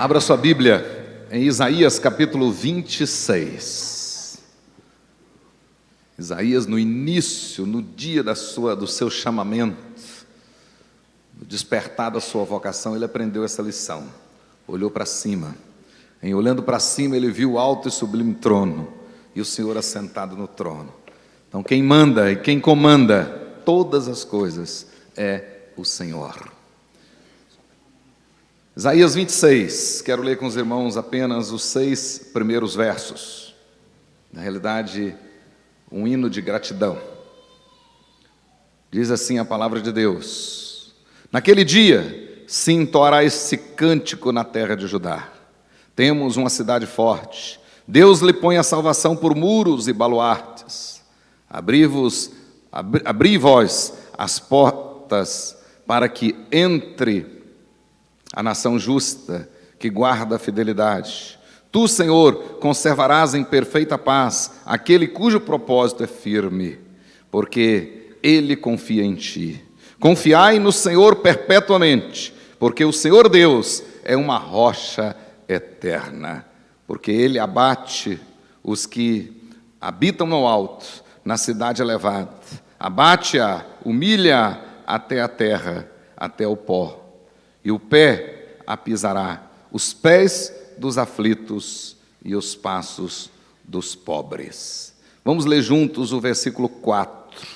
Abra sua Bíblia em Isaías capítulo 26. Isaías, no início, no dia do seu chamamento, no despertar da sua vocação, ele aprendeu essa lição. Olhou para cima. Em olhando para cima, ele viu o alto e sublime trono e o Senhor assentado no trono. Então, quem manda e quem comanda todas as coisas é o Senhor. Isaías 26, quero ler com os irmãos apenas os 6 primeiros versos. Na realidade, um hino de gratidão. Diz assim a palavra de Deus: naquele dia se entoará esse cântico na terra de Judá. Temos uma cidade forte, Deus lhe põe a salvação por muros e baluartes. Abri vós as portas para que entre a nação justa que guarda a fidelidade. Tu, Senhor, conservarás em perfeita paz aquele cujo propósito é firme, porque ele confia em ti. Confiai no Senhor perpetuamente, porque o Senhor Deus é uma rocha eterna, porque ele abate os que habitam no alto, na cidade elevada, abate-a, humilha até a terra, até o pó. E o pé a pisará, os pés dos aflitos e os passos dos pobres. Vamos ler juntos o versículo 4.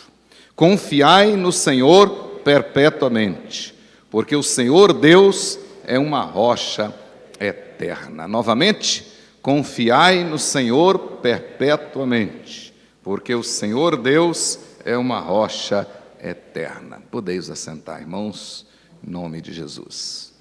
Confiai no Senhor perpetuamente, porque o Senhor Deus é uma rocha eterna. Novamente, confiai no Senhor perpetuamente, porque o Senhor Deus é uma rocha eterna. Podeis assentar, irmãos, em nome de Jesus.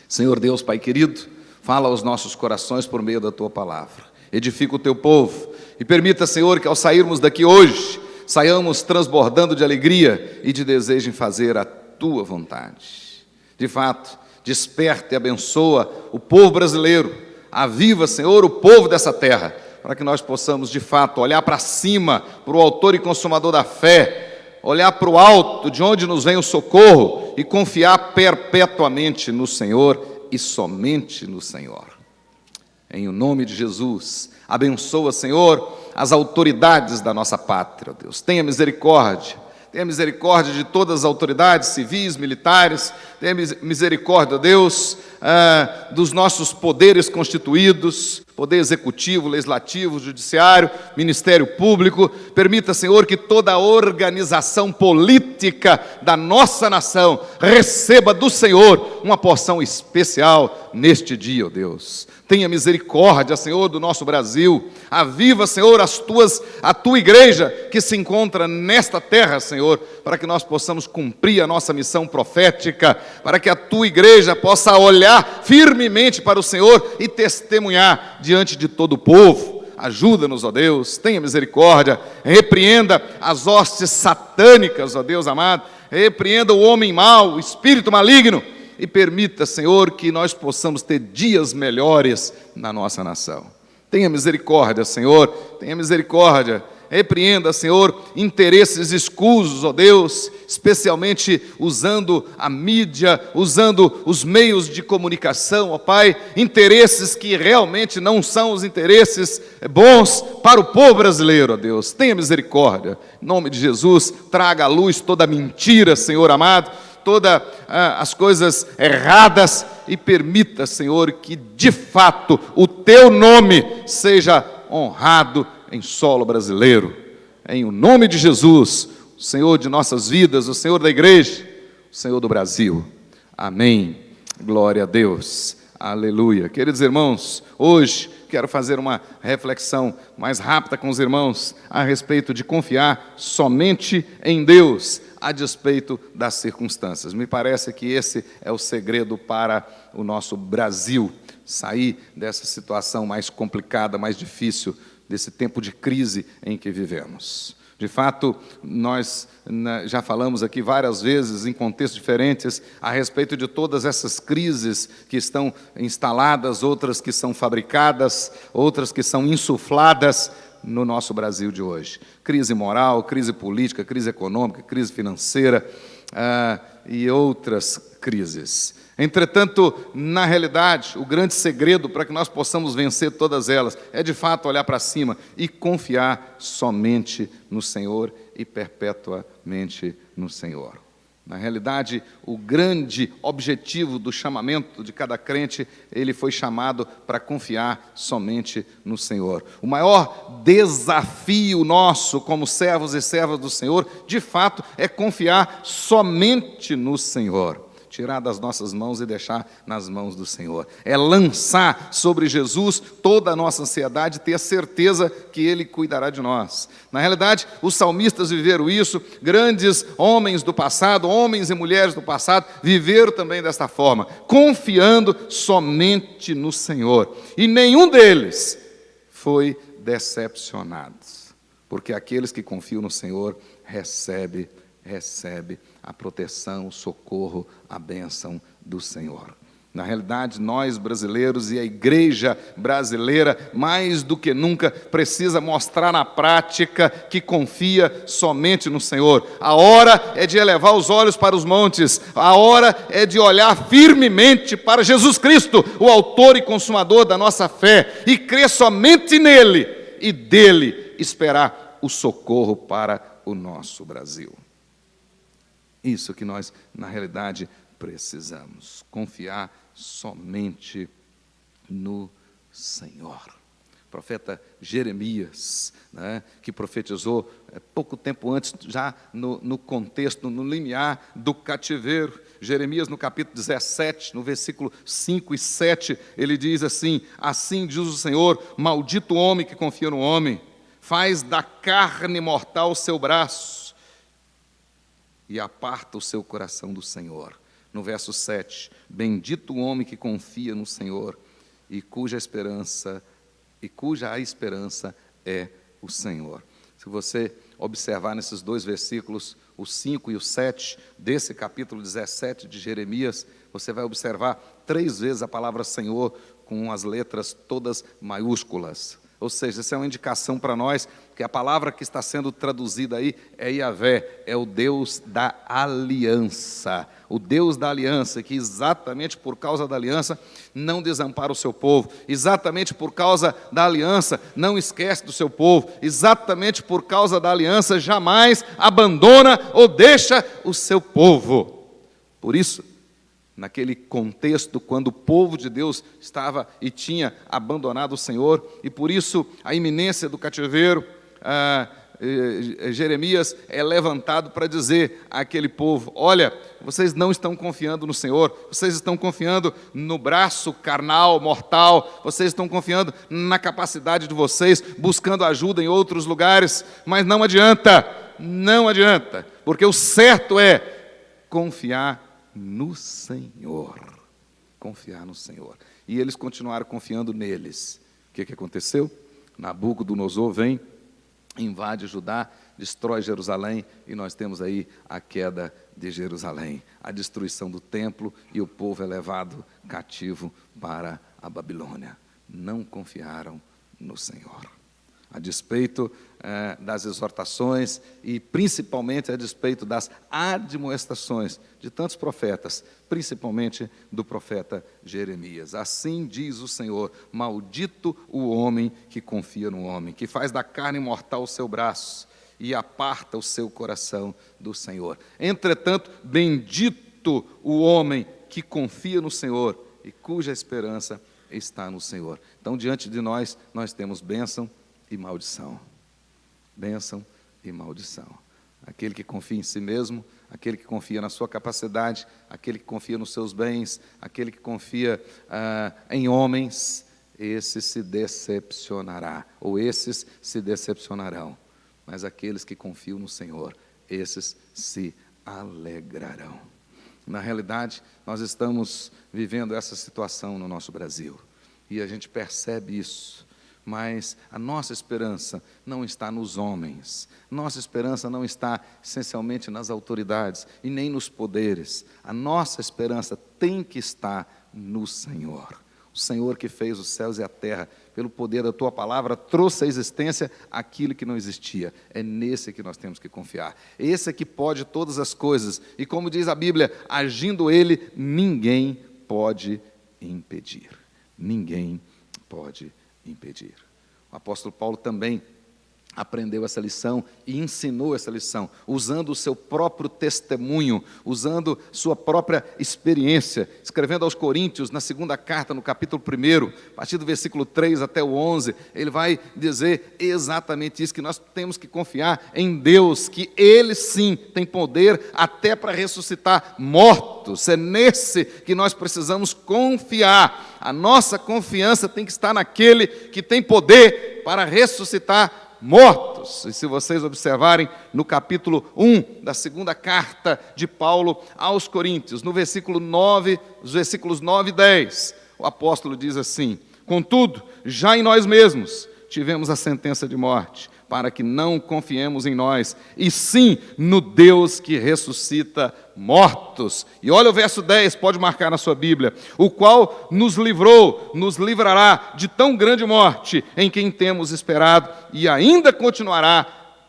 Senhor Deus, Pai querido, fala aos nossos corações por meio da Tua palavra. Edifica o Teu povo e permita, Senhor, que ao sairmos daqui hoje, saiamos transbordando de alegria e de desejo em fazer a Tua vontade. De fato, desperta e abençoa o povo brasileiro. Aviva, Senhor, o povo dessa terra, para que nós possamos, de fato, olhar para cima, para o autor e consumador da fé, olhar para o alto, de onde nos vem o socorro, e confiar perpetuamente no Senhor e somente no Senhor. Em o nome de Jesus, abençoa, Senhor, as autoridades da nossa pátria, Deus. Tenha misericórdia de todas as autoridades civis, militares. Tenha misericórdia, Deus, dos nossos poderes constituídos, poder executivo, legislativo, judiciário, ministério público. Permita, Senhor, que toda a organização política da nossa nação receba do Senhor uma porção especial neste dia, ó Deus. Tenha misericórdia, Senhor, do nosso Brasil. Aviva, Senhor, a Tua igreja que se encontra nesta terra, Senhor, para que nós possamos cumprir a nossa missão profética, para que a Tua igreja possa olhar firmemente para o Senhor e testemunhar diante de todo o povo. Ajuda-nos, ó Deus, tenha misericórdia, repreenda as hostes satânicas, ó Deus amado, repreenda o homem mau, o espírito maligno, e permita, Senhor, que nós possamos ter dias melhores na nossa nação. Tenha misericórdia, Senhor, tenha misericórdia. Repreenda, Senhor, interesses escusos, ó Deus, especialmente usando a mídia, usando os meios de comunicação, ó Pai, interesses que realmente não são os interesses bons para o povo brasileiro, ó Deus. Tenha misericórdia. Em nome de Jesus, traga à luz toda mentira, Senhor amado, todas as coisas erradas, e permita, Senhor, que de fato o Teu nome seja honrado em solo brasileiro. Em o nome de Jesus, o Senhor de nossas vidas, o Senhor da igreja, o Senhor do Brasil. Amém. Glória a Deus. Aleluia. Queridos irmãos, hoje quero fazer uma reflexão mais rápida com os irmãos a respeito de confiar somente em Deus, a despeito das circunstâncias. Me parece que esse é o segredo para o nosso Brasil sair dessa situação mais complicada, mais difícil, desse tempo de crise em que vivemos. De fato, nós já falamos aqui várias vezes, em contextos diferentes, a respeito de todas essas crises que estão instaladas, outras que são fabricadas, outras que são insufladas no nosso Brasil de hoje. Crise moral, crise política, crise econômica, crise financeira, e outras crises. Entretanto, na realidade, o grande segredo para que nós possamos vencer todas elas é, de fato, olhar para cima e confiar somente no Senhor e perpetuamente no Senhor. Na realidade, o grande objetivo do chamamento de cada crente, ele foi chamado para confiar somente no Senhor. O maior desafio nosso como servos e servas do Senhor, de fato, é confiar somente no Senhor. Tirar das nossas mãos e deixar nas mãos do Senhor. É lançar sobre Jesus toda a nossa ansiedade e ter a certeza que Ele cuidará de nós. Na realidade, os salmistas viveram isso, grandes homens do passado, homens e mulheres do passado, viveram também desta forma, confiando somente no Senhor. E nenhum deles foi decepcionado, porque aqueles que confiam no Senhor recebe a proteção, o socorro, a bênção do Senhor. Na realidade, nós brasileiros e a igreja brasileira, mais do que nunca, precisa mostrar na prática que confia somente no Senhor. A hora é de elevar os olhos para os montes, a hora é de olhar firmemente para Jesus Cristo, o autor e consumador da nossa fé, e crer somente nele, e dele esperar o socorro para o nosso Brasil. Isso que nós, na realidade, precisamos, confiar somente no Senhor. O profeta Jeremias, né, que profetizou pouco tempo antes, já no contexto, no limiar do cativeiro. Jeremias, no capítulo 17, no versículo 5 e 7, ele diz assim: assim diz o Senhor, maldito o homem que confia no homem, faz da carne mortal o seu braço, e aparta o seu coração do Senhor. No verso 7, bendito o homem que confia no Senhor e cuja a esperança é o Senhor. Se você observar nesses dois versículos, o 5 e o 7, desse capítulo 17 de Jeremias, você vai observar 3 vezes a palavra Senhor com as letras todas maiúsculas. Ou seja, isso é uma indicação para nós que a palavra que está sendo traduzida aí é Yahvé, é o Deus da aliança. O Deus da aliança, que exatamente por causa da aliança não desampara o seu povo. Exatamente por causa da aliança não esquece do seu povo. Exatamente por causa da aliança jamais abandona ou deixa o seu povo. Por isso, naquele contexto, quando o povo de Deus estava e tinha abandonado o Senhor, e por isso a iminência do cativeiro, Jeremias é levantado para dizer àquele povo: olha, vocês não estão confiando no Senhor, vocês estão confiando no braço carnal, mortal, vocês estão confiando na capacidade de vocês, buscando ajuda em outros lugares, mas não adianta, porque o certo é confiar no Senhor, confiar no Senhor. E eles continuaram confiando neles. O que aconteceu? Nabucodonosor vem, invade Judá, destrói Jerusalém, e nós temos aí a queda de Jerusalém, a destruição do templo, e o povo é levado cativo para a Babilônia. Não confiaram no Senhor. A despeito das exortações e principalmente a despeito das admoestações de tantos profetas, principalmente do profeta Jeremias. Assim diz o Senhor: maldito o homem que confia no homem, que faz da carne mortal o seu braço e aparta o seu coração do Senhor. Entretanto, bendito o homem que confia no Senhor e cuja esperança está no Senhor. Então, diante de nós temos bênção e maldição. Bênção e maldição. Aquele que confia em si mesmo, aquele que confia na sua capacidade, aquele que confia nos seus bens, aquele que confia em homens, esse se decepcionará, ou esses se decepcionarão. Mas aqueles que confiam no Senhor, esses se alegrarão. Na realidade, nós estamos vivendo essa situação no nosso Brasil, e a gente percebe isso. Mas a nossa esperança não está nos homens, nossa esperança não está essencialmente nas autoridades e nem nos poderes. A nossa esperança tem que estar no Senhor. O Senhor que fez os céus e a terra, pelo poder da tua palavra, trouxe à existência aquilo que não existia. É nesse que nós temos que confiar. Esse é que pode todas as coisas. E como diz a Bíblia, agindo ele, ninguém pode impedir. Ninguém pode impedir. O apóstolo Paulo também aprendeu essa lição e ensinou essa lição, usando o seu próprio testemunho, usando sua própria experiência, escrevendo aos Coríntios, na segunda carta, no capítulo 1, a partir do versículo 3 até o 11, ele vai dizer exatamente isso, que nós temos que confiar em Deus, que Ele sim tem poder até para ressuscitar mortos. É nesse que nós precisamos confiar. A nossa confiança tem que estar naquele que tem poder para ressuscitar mortos. E se vocês observarem no capítulo 1 da segunda carta de Paulo aos Coríntios, no versículo 9, os versículos 9 e 10, o apóstolo diz assim: contudo, já em nós mesmos tivemos a sentença de morte, para que não confiemos em nós, e sim no Deus que ressuscita mortos. E olha o verso 10, pode marcar na sua Bíblia: o qual nos livrou, nos livrará de tão grande morte, em quem temos esperado, e ainda continuará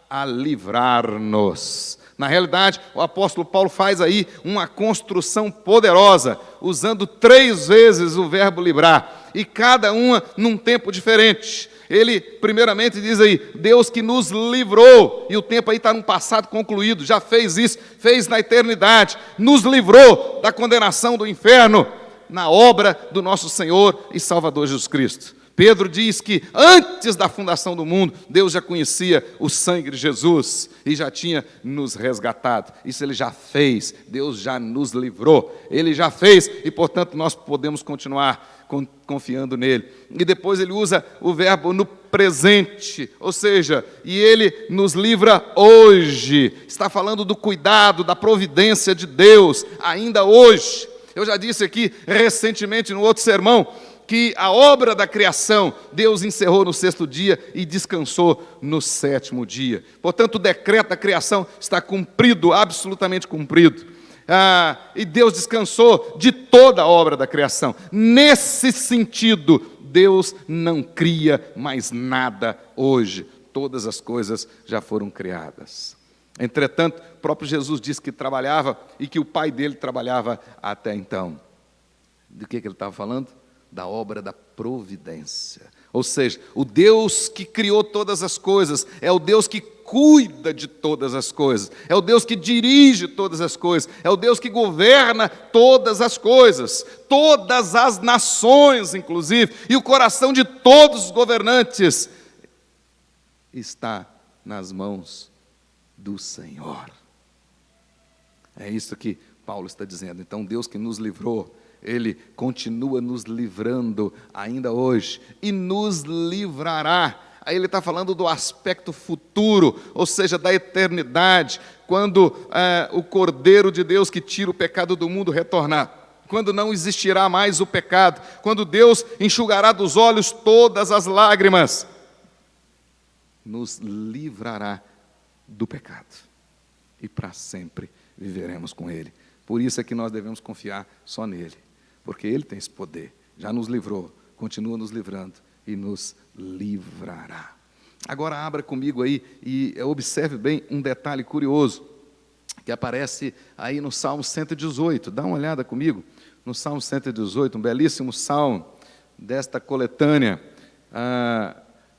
a livrar-nos. Na realidade, o apóstolo Paulo faz aí uma construção poderosa, usando 3 vezes o verbo livrar, e cada uma num tempo diferente. Ele, primeiramente, diz aí, Deus que nos livrou, e o tempo aí está num passado concluído, já fez isso, fez na eternidade, nos livrou da condenação do inferno, na obra do nosso Senhor e Salvador Jesus Cristo. Pedro diz que antes da fundação do mundo, Deus já conhecia o sangue de Jesus e já tinha nos resgatado. Isso Ele já fez, Deus já nos livrou, Ele já fez e, portanto, nós podemos continuar confiando nele. E depois ele usa o verbo no presente, ou seja, e Ele nos livra hoje. Está falando do cuidado, da providência de Deus, ainda hoje. Eu já disse aqui recentemente no outro sermão, que a obra da criação, Deus encerrou no 6º dia e descansou no 7º dia. Portanto, o decreto da criação está cumprido, absolutamente cumprido. E Deus descansou de toda a obra da criação. Nesse sentido, Deus não cria mais nada hoje. Todas as coisas já foram criadas. Entretanto, o próprio Jesus disse que trabalhava e que o pai dele trabalhava até então. Do que ele estava falando? Da obra da providência. Ou seja, o Deus que criou todas as coisas é o Deus que cuida de todas as coisas, é o Deus que dirige todas as coisas, é o Deus que governa todas as coisas, todas as nações, inclusive, e o coração de todos os governantes está nas mãos do Senhor. É isso que Paulo está dizendo. Então, Deus que nos livrou, Ele continua nos livrando ainda hoje e nos livrará. Aí ele está falando do aspecto futuro, ou seja, da eternidade, quando o Cordeiro de Deus que tira o pecado do mundo retornar, quando não existirá mais o pecado, quando Deus enxugará dos olhos todas as lágrimas, nos livrará do pecado e para sempre viveremos com Ele. Por isso é que nós devemos confiar só nele, porque Ele tem esse poder, já nos livrou, continua nos livrando e nos livrará. Agora abra comigo aí e observe bem um detalhe curioso que aparece aí no Salmo 118. Dá uma olhada comigo no Salmo 118, um belíssimo salmo desta coletânea.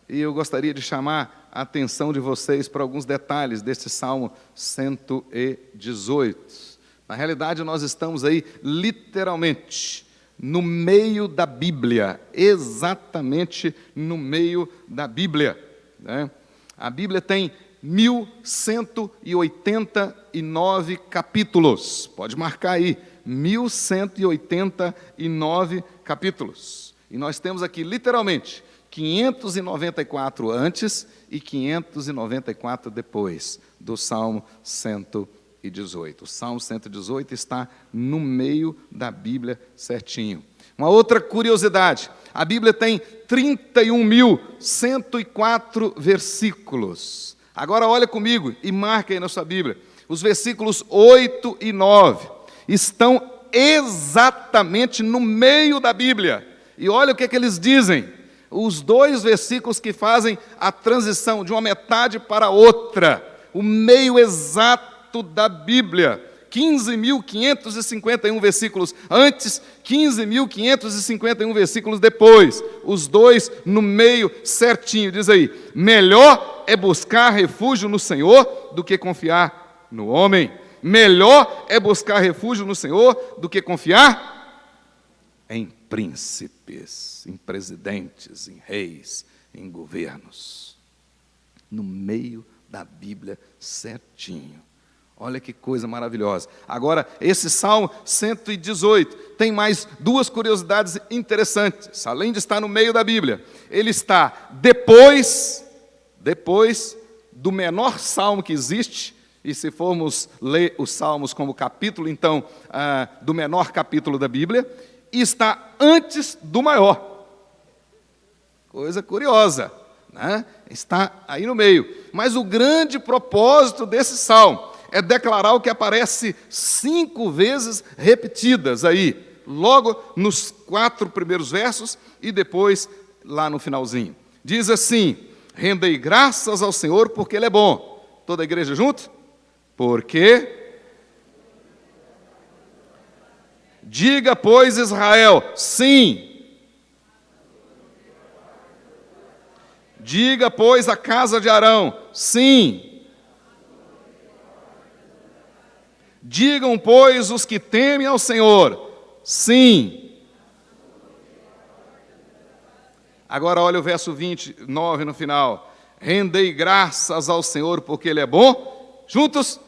E eu gostaria de chamar a atenção de vocês para alguns detalhes deste Salmo 118. Na realidade, nós estamos aí literalmente no meio da Bíblia, exatamente no meio da Bíblia, né? A Bíblia tem 1189 capítulos, pode marcar aí, 1189 capítulos, e nós temos aqui literalmente 594 antes e 594 depois do Salmo 118. O Salmo 118 está no meio da Bíblia certinho. Uma outra curiosidade, a Bíblia tem 31.104 versículos. Agora olha comigo e marca aí na sua Bíblia. Os versículos 8 e 9 estão exatamente no meio da Bíblia. E olha o que eles dizem. Os dois versículos que fazem a transição de uma metade para a outra. O meio exato da Bíblia. 15.551 versículos antes, 15.551 versículos depois. Os dois no meio certinho. Diz aí, melhor é buscar refúgio no Senhor do que confiar no homem. Melhor é buscar refúgio no Senhor do que confiar em príncipes, em presidentes, em reis, em governos. No meio da Bíblia certinho. Olha que coisa maravilhosa. Agora, esse Salmo 118 tem mais duas curiosidades interessantes. Além de estar no meio da Bíblia, ele está depois do menor salmo que existe. E se formos ler os Salmos como capítulo, então, do menor capítulo da Bíblia, e está antes do maior. Coisa curiosa, né? Está aí no meio. Mas o grande propósito desse salmo é declarar o que aparece 5 vezes repetidas aí, logo nos 4 primeiros versos e depois lá no finalzinho. Diz assim, rendei graças ao Senhor porque Ele é bom. Toda a igreja junto? Porque... Diga, pois, Israel, sim. Diga, pois, a casa de Arão, sim. Digam, pois, os que temem ao Senhor, sim. Agora olha o verso 29 no final. Rendei graças ao Senhor porque Ele é bom. Juntos.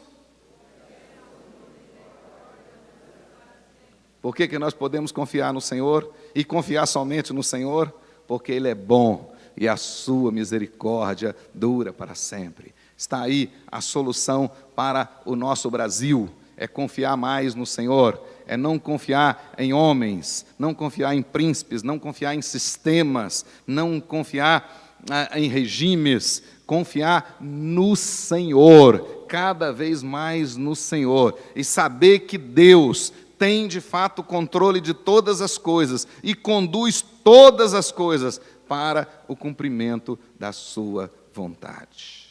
Por que nós podemos confiar no Senhor e confiar somente no Senhor? Porque Ele é bom e a sua misericórdia dura para sempre. Está aí a solução para o nosso Brasil. É confiar mais no Senhor, é não confiar em homens, não confiar em príncipes, não confiar em sistemas, não confiar em regimes, confiar no Senhor, cada vez mais no Senhor, e saber que Deus tem de fato o controle de todas as coisas e conduz todas as coisas para o cumprimento da sua vontade.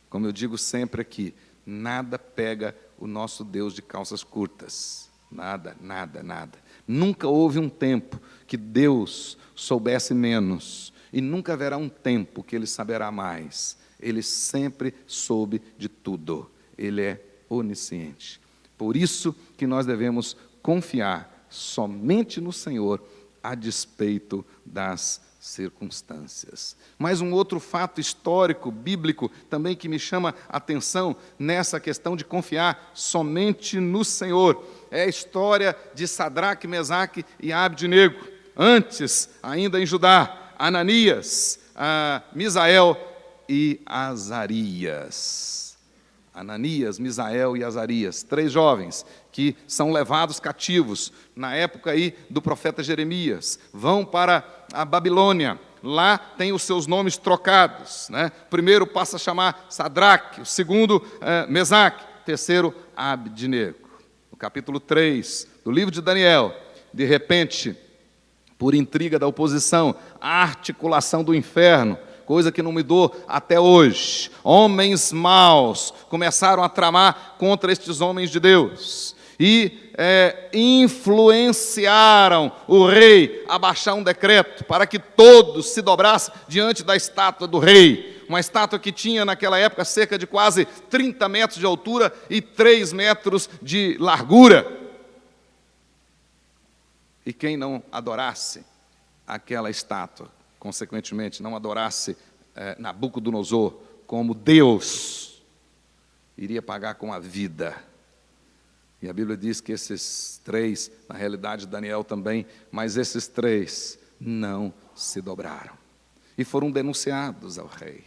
Como eu digo sempre aqui, nada pega o nosso Deus de calças curtas. Nada, nada, nada. Nunca houve um tempo que Deus soubesse menos. E nunca haverá um tempo que Ele saberá mais. Ele sempre soube de tudo. Ele é onisciente. Por isso que nós devemos confiar somente no Senhor, a despeito das circunstâncias. Mas um outro fato histórico, bíblico, também que me chama a atenção nessa questão de confiar somente no Senhor, é a história de Sadraque, Mesaque e Abdenego. Antes, ainda em Judá, Ananias, Misael e Azarias. Ananias, Misael e Azarias, 3 jovens que são levados cativos na época aí do profeta Jeremias, vão para a Babilônia. Lá tem os seus nomes trocados, né? O primeiro passa a chamar Sadraque, o segundo Mesaque, o terceiro Abdenego. No capítulo 3 do livro de Daniel, de repente, por intriga da oposição, a articulação do inferno, coisa que não mudou até hoje. Homens maus começaram a tramar contra estes homens de Deus e influenciaram o rei a baixar um decreto para que todos se dobrassem diante da estátua do rei. Uma estátua que tinha naquela época cerca de quase 30 metros de altura e 3 metros de largura. E quem não adorasse aquela estátua, consequentemente, não adorasse Nabucodonosor como Deus, iria pagar com a vida. E a Bíblia diz que esses 3, na realidade Daniel também, mas esses 3 não se dobraram. E foram denunciados ao rei.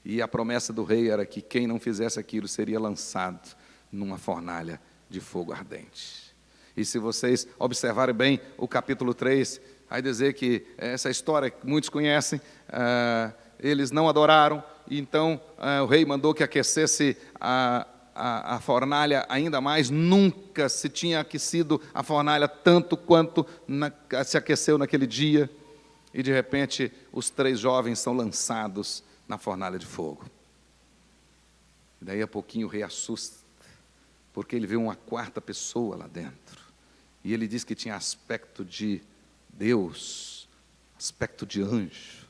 E a promessa do rei era que quem não fizesse aquilo seria lançado numa fornalha de fogo ardente. E se vocês observarem bem o capítulo 3, vai dizer que essa história que muitos conhecem, eles não adoraram, e então o rei mandou que aquecesse a fornalha ainda mais. Nunca se tinha aquecido a fornalha tanto quanto se aqueceu naquele dia. E, de repente, os 3 jovens são lançados na fornalha de fogo. Daí a pouquinho o rei assusta, porque ele vê uma 4ª pessoa lá dentro. E ele diz que tinha aspecto de Deus, aspecto de anjo.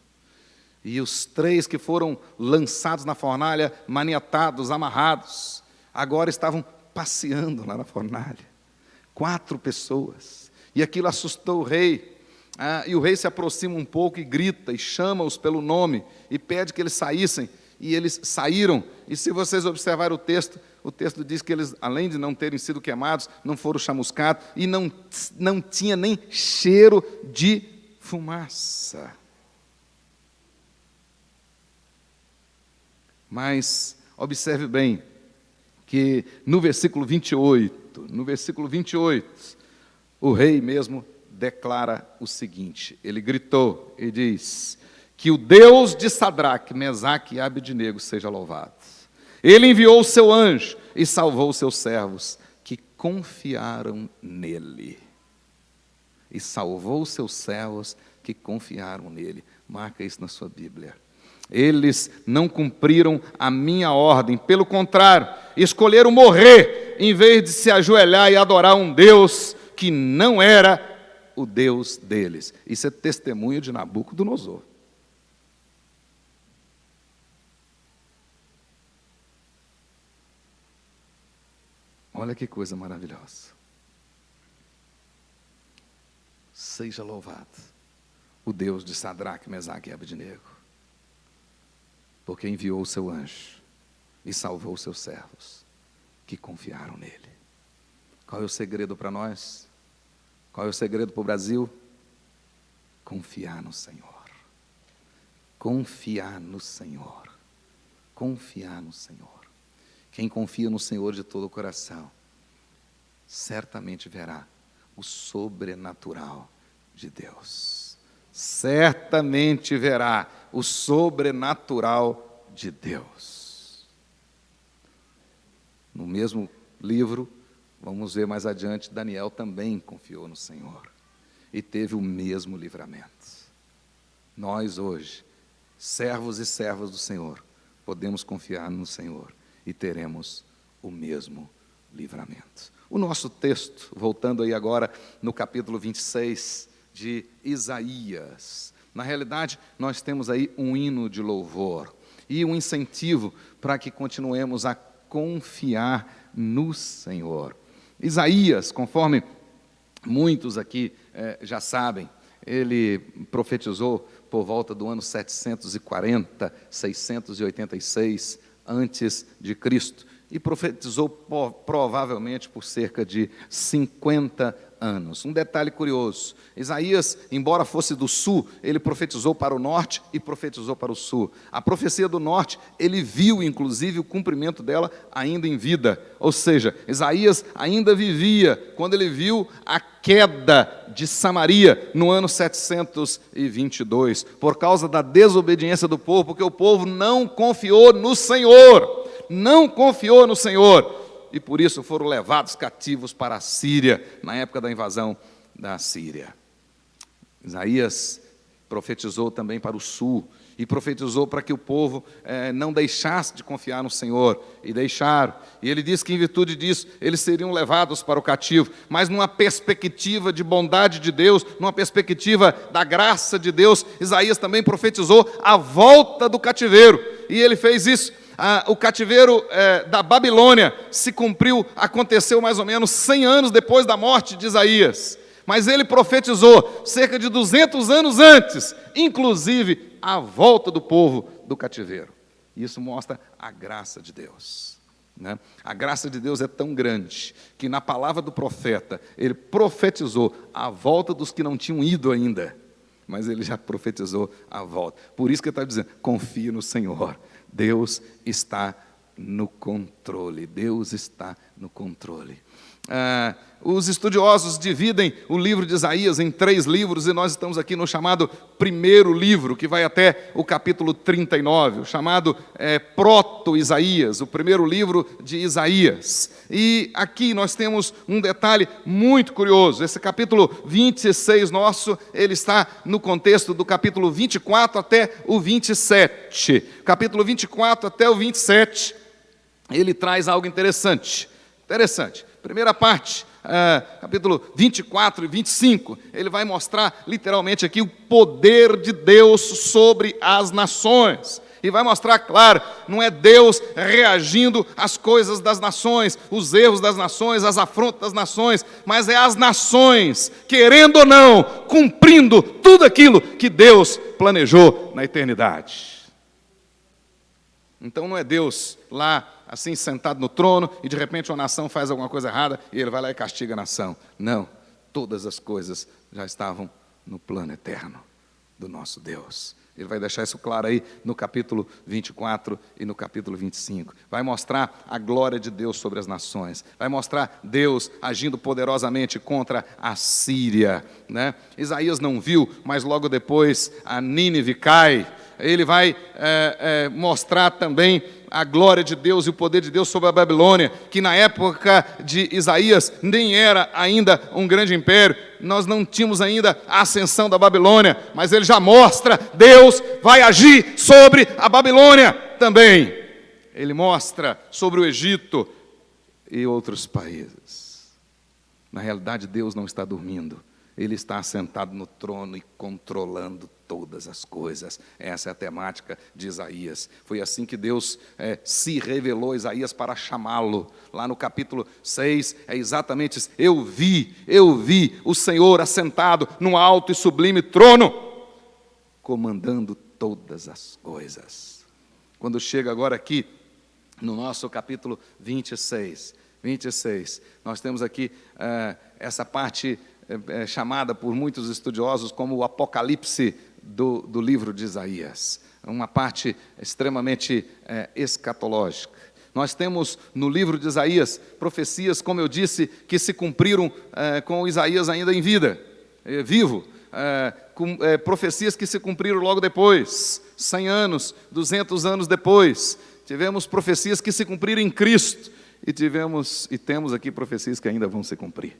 E os 3 que foram lançados na fornalha, maniatados, amarrados, agora estavam passeando lá na fornalha. 4 pessoas. E aquilo assustou o rei. E o rei se aproxima um pouco e grita, e chama-os pelo nome, e pede que eles saíssem. E eles saíram. E se vocês observarem o texto diz que eles, além de não terem sido queimados, não foram chamuscados, e não tinha nem cheiro de fumaça. Mas observe bem que no versículo 28, o rei mesmo declara o seguinte, ele gritou e diz: que o Deus de Sadraque, Mesaque e Abednego seja louvado. Ele enviou o seu anjo e salvou os seus servos que confiaram nele. E salvou os seus servos que confiaram nele. Marca isso na sua Bíblia. Eles não cumpriram a minha ordem, pelo contrário, escolheram morrer em vez de se ajoelhar e adorar um Deus que não era o Deus deles. Isso é testemunho de Nabucodonosor. Olha que coisa maravilhosa. Seja louvado o Deus de Sadraque, Mesaque e Abednego, porque enviou o seu anjo e salvou os seus servos que confiaram nele. Qual é o segredo para nós? Qual é o segredo para o Brasil? Confiar no Senhor. Confiar no Senhor. Confiar no Senhor. Quem confia no Senhor de todo o coração, certamente verá o sobrenatural de Deus. Certamente verá o sobrenatural de Deus. No mesmo livro, vamos ver mais adiante, Daniel também confiou no Senhor e teve o mesmo livramento. Nós hoje, servos e servas do Senhor, podemos confiar no Senhor e teremos o mesmo livramento. O nosso texto, voltando aí agora no capítulo 26 de Isaías, na realidade nós temos aí um hino de louvor e um incentivo para que continuemos a confiar no Senhor. Isaías, conforme muitos aqui já sabem, ele profetizou por volta do ano 740, 686 antes de Cristo, e profetizou provavelmente por cerca de 50 anos. Um detalhe curioso, Isaías, embora fosse do sul, ele profetizou para o norte e profetizou para o sul. A profecia do norte, ele viu inclusive o cumprimento dela ainda em vida, ou seja, Isaías ainda vivia quando ele viu a queda de Samaria no ano 722, por causa da desobediência do povo, porque o povo não confiou no Senhor. Não confiou no Senhor, e por isso foram levados cativos para a Síria, na época da invasão da Síria. Isaías profetizou também para o sul, e profetizou para que o povo não deixasse de confiar no Senhor, e deixaram. E ele disse que em virtude disso, eles seriam levados para o cativo, mas numa perspectiva de bondade de Deus, numa perspectiva da graça de Deus, Isaías também profetizou a volta do cativeiro, e ele fez isso. O cativeiro da Babilônia se cumpriu, aconteceu mais ou menos 100 anos depois da morte de Isaías. Mas ele profetizou cerca de 200 anos antes, inclusive a volta do povo do cativeiro. Isso mostra a graça de Deus, né? A graça de Deus é tão grande que na palavra do profeta, ele profetizou a volta dos que não tinham ido ainda, mas ele já profetizou a volta. Por isso que ele está dizendo, confie no Senhor. Deus está no controle. controle. Deus está no controle. Os estudiosos dividem o livro de Isaías em 3 livros, e nós estamos aqui no chamado primeiro livro, que vai até o capítulo 39, o chamado Proto-Isaías, o primeiro livro de Isaías. E aqui nós temos um detalhe muito curioso. Esse capítulo 26 nosso, ele está no contexto do capítulo 24 até o 27. Capítulo 24 até o 27, ele traz algo interessante. Primeira parte, capítulo 24 e 25, ele vai mostrar literalmente aqui o poder de Deus sobre as nações. E vai mostrar, claro, não é Deus reagindo às coisas das nações, os erros das nações, as afrontas das nações, mas é as nações, querendo ou não, cumprindo tudo aquilo que Deus planejou na eternidade. Então não é Deus lá, assim, sentado no trono, e de repente uma nação faz alguma coisa errada, e ele vai lá e castiga a nação. Não, todas as coisas já estavam no plano eterno do nosso Deus. Ele vai deixar isso claro aí no capítulo 24 e no capítulo 25. Vai mostrar a glória de Deus sobre as nações. Vai mostrar Deus agindo poderosamente contra a Síria, né? Isaías não viu, mas logo depois a Nínive cai. Ele vai mostrar também a glória de Deus e o poder de Deus sobre a Babilônia, que na época de Isaías nem era ainda um grande império, nós não tínhamos ainda a ascensão da Babilônia, mas ele já mostra, Deus vai agir sobre a Babilônia também. Ele mostra sobre o Egito e outros países. Na realidade, Deus não está dormindo. Ele está assentado no trono e controlando todas as coisas. Essa é a temática de Isaías. Foi assim que Deus se revelou a Isaías para chamá-lo. Lá no capítulo 6, é exatamente isso. Eu vi o Senhor assentado num alto e sublime trono, comandando todas as coisas. Quando chega agora aqui, no nosso capítulo 26, nós temos aqui essa parte chamada por muitos estudiosos como o Apocalipse do livro de Isaías, uma parte extremamente escatológica. Nós temos no livro de Isaías profecias, como eu disse, que se cumpriram com Isaías ainda em vida, vivo, profecias que se cumpriram logo depois, 100 anos, 200 anos depois. Tivemos profecias que se cumpriram em Cristo, e temos aqui profecias que ainda vão se cumprir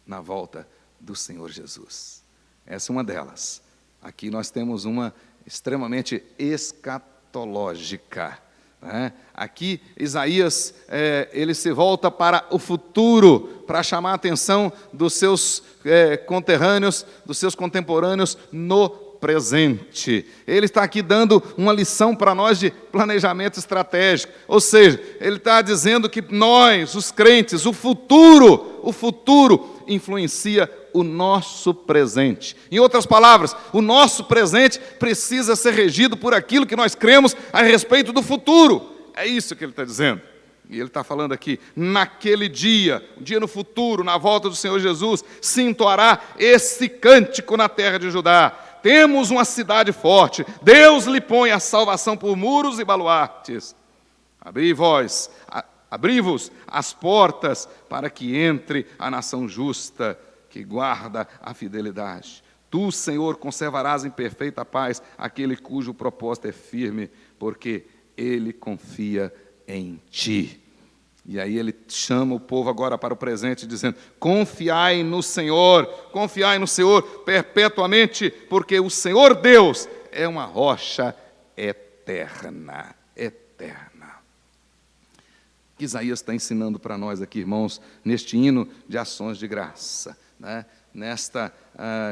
na volta do Senhor Jesus. Essa é uma delas. Aqui nós temos uma extremamente escatológica, né? Aqui Isaías, ele se volta para o futuro, para chamar a atenção dos seus conterrâneos, dos seus contemporâneos no presente. Ele está aqui dando uma lição para nós de planejamento estratégico, ou seja, ele está dizendo que nós, os crentes, o futuro influencia o nosso presente. Em outras palavras, o nosso presente precisa ser regido por aquilo que nós cremos a respeito do futuro. É isso que ele está dizendo. E ele está falando aqui, naquele dia, um dia no futuro, na volta do Senhor Jesus, se entoará esse cântico na terra de Judá. Temos uma cidade forte, Deus lhe põe a salvação por muros e baluartes. Abri-vos as portas para que entre a nação justa, que guarda a fidelidade. Tu, Senhor, conservarás em perfeita paz aquele cujo propósito é firme, porque ele confia em ti. E aí ele chama o povo agora para o presente, dizendo, confiai no Senhor perpetuamente, porque o Senhor Deus é uma rocha eterna. O que Isaías está ensinando para nós aqui, irmãos, neste hino de ações de graça, né?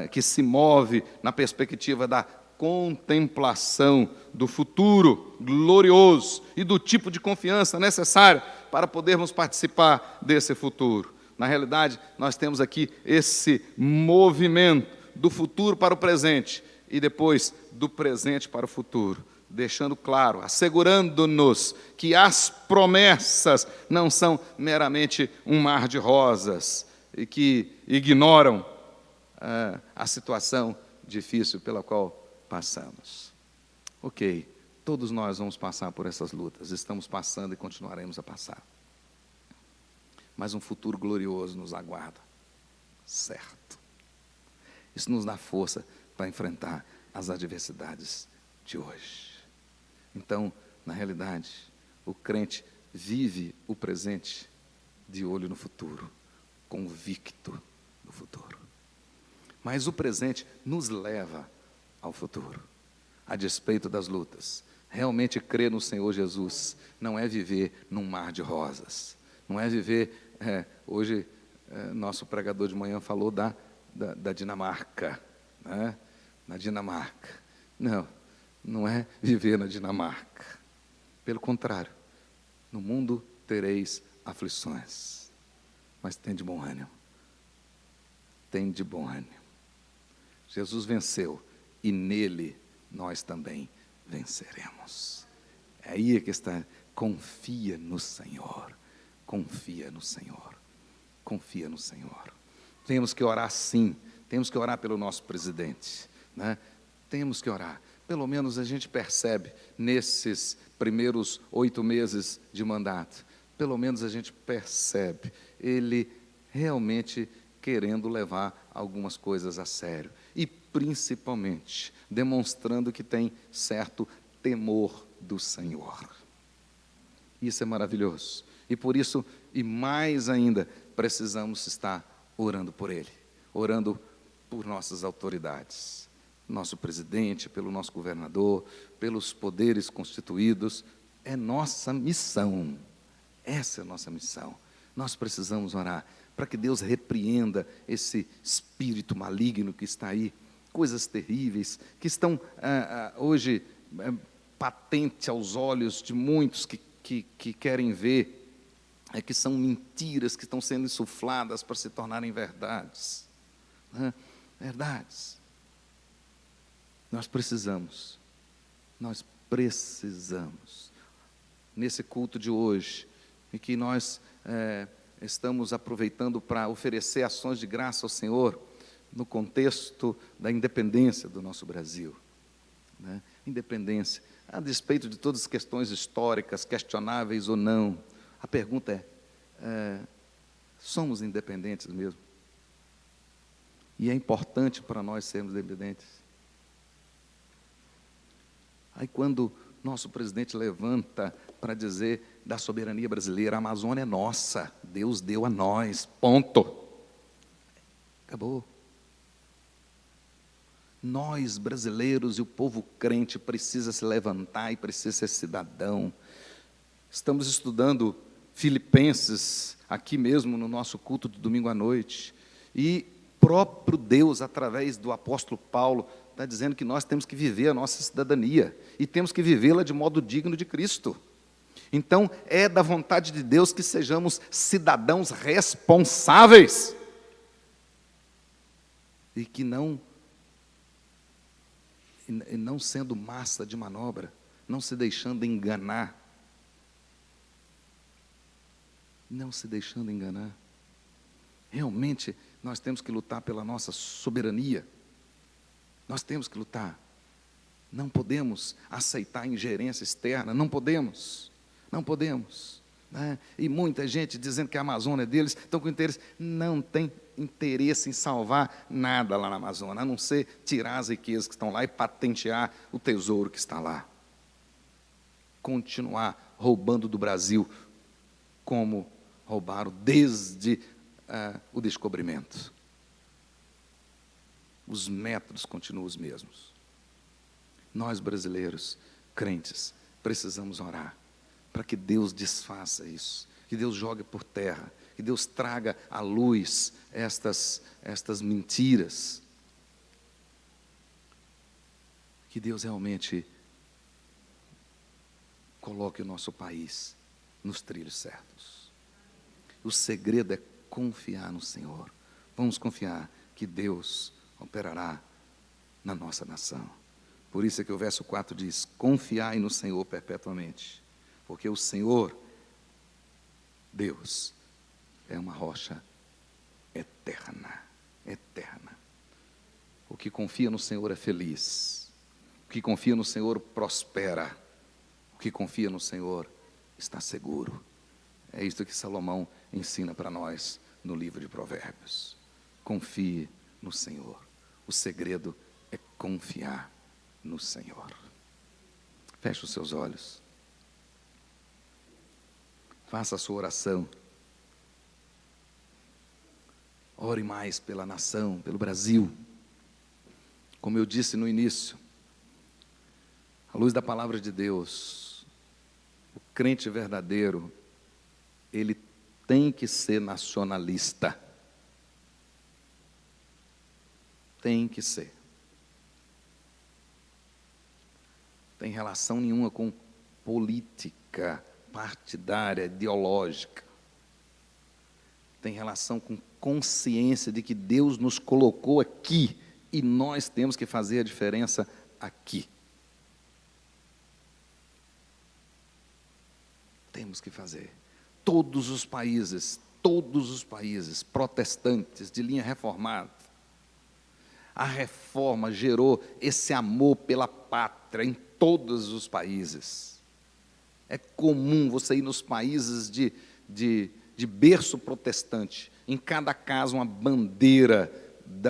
Que se move na perspectiva da contemplação do futuro glorioso e do tipo de confiança necessário para podermos participar desse futuro. Na realidade, nós temos aqui esse movimento do futuro para o presente e depois do presente para o futuro, deixando claro, assegurando-nos que as promessas não são meramente um mar de rosas e que ignoram a situação difícil pela qual passamos. Ok, Todos nós vamos passar por essas lutas, estamos passando e continuaremos a passar. Mas um futuro glorioso nos aguarda, certo? Isso nos dá força para enfrentar as adversidades de hoje. Então, na realidade, o crente vive o presente de olho no futuro, convicto do futuro. Mas o presente nos leva ao futuro, a despeito das lutas. Realmente crer no Senhor Jesus não é viver num mar de rosas, não é viver, hoje nosso pregador de manhã falou da Dinamarca, né? Na Dinamarca. Não é viver na Dinamarca. Pelo contrário, no mundo tereis aflições, mas tem de bom ânimo. Tem de bom ânimo. Jesus venceu e nele nós também venceremos. É aí que está. Confia no Senhor. Confia no Senhor. Confia no Senhor. Temos que orar sim. Temos que orar pelo nosso presidente, né? Temos que orar. Pelo menos a gente percebe nesses primeiros 8 meses de mandato, pelo menos a gente percebe ele realmente querendo levar algumas coisas a sério. E principalmente demonstrando que tem certo temor do Senhor. Isso é maravilhoso. E por isso, e mais ainda, precisamos estar orando por ele, orando por nossas autoridades, nosso presidente, pelo nosso governador, pelos poderes constituídos. É nossa missão. Essa é a nossa missão. Nós precisamos orar para que Deus repreenda esse espírito maligno que está aí, coisas terríveis que estão hoje patente aos olhos de muitos que querem ver, que são mentiras que estão sendo insufladas para se tornarem verdades, né? Verdades. Nós precisamos, nesse culto de hoje, em que nós estamos aproveitando para oferecer ações de graça ao Senhor, no contexto da independência do nosso Brasil, né? Independência, a despeito de todas as questões históricas, questionáveis ou não, a pergunta somos independentes mesmo? E é importante para nós sermos independentes. Aí quando nosso presidente levanta para dizer da soberania brasileira, a Amazônia é nossa, Deus deu a nós, ponto. Acabou. Nós, brasileiros, e o povo crente precisa se levantar e precisa ser cidadão. Estamos estudando Filipenses, aqui mesmo no nosso culto de domingo à noite, e próprio Deus, através do apóstolo Paulo, está dizendo que nós temos que viver a nossa cidadania, e temos que vivê-la de modo digno de Cristo. Então, é da vontade de Deus que sejamos cidadãos responsáveis, e que não sendo massa de manobra, não se deixando enganar. Não se deixando enganar. Realmente, nós temos que lutar pela nossa soberania. Nós temos que lutar. Não podemos aceitar ingerência externa, não podemos. Não podemos. Né? E muita gente dizendo que a Amazônia é deles, estão com interesse, não tem interesse em salvar nada lá na Amazônia, a não ser tirar as riquezas que estão lá e patentear o tesouro que está lá. Continuar roubando do Brasil como roubaram desde o descobrimento. Os métodos continuam os mesmos. Nós, brasileiros, crentes, precisamos orar para que Deus desfaça isso, que Deus jogue por terra, que Deus traga à luz estas mentiras, que Deus realmente coloque o nosso país nos trilhos certos. O segredo é confiar no Senhor. Vamos confiar que Deus operará na nossa nação. Por isso é que o verso 4 diz: confiai no Senhor perpetuamente, porque o Senhor, Deus, é uma rocha eterna, eterna. O que confia no Senhor é feliz. O que confia no Senhor prospera. que confia no Senhor está seguro. É isso que Salomão ensina para nós no livro de Provérbios. Confie no Senhor. O segredo é confiar no Senhor. Feche os seus olhos. Faça a sua oração. Ore mais pela nação, pelo Brasil. Como eu disse no início, à luz da palavra de Deus, o crente verdadeiro, ele tem que ser nacionalista. Tem que ser. Tem relação nenhuma com política partidária, ideológica. Tem relação com consciência de que Deus nos colocou aqui e nós temos que fazer a diferença aqui. Temos que fazer. Todos os países protestantes de linha reformada, a reforma gerou esse amor pela pátria em todos os países. É comum você ir nos países de berço protestante, em cada casa uma bandeira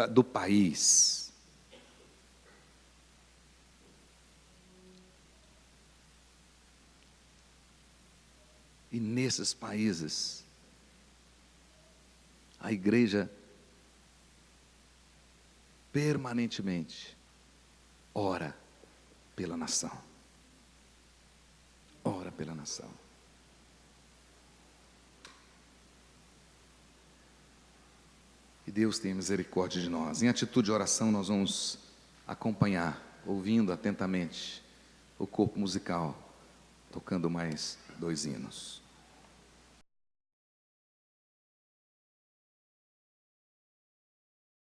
do país. E nesses países, a igreja permanentemente ora pela nação. Ora pela nação. E Deus tenha misericórdia de nós. Em atitude de oração, nós vamos acompanhar, ouvindo atentamente o corpo musical, tocando mais 2 hinos.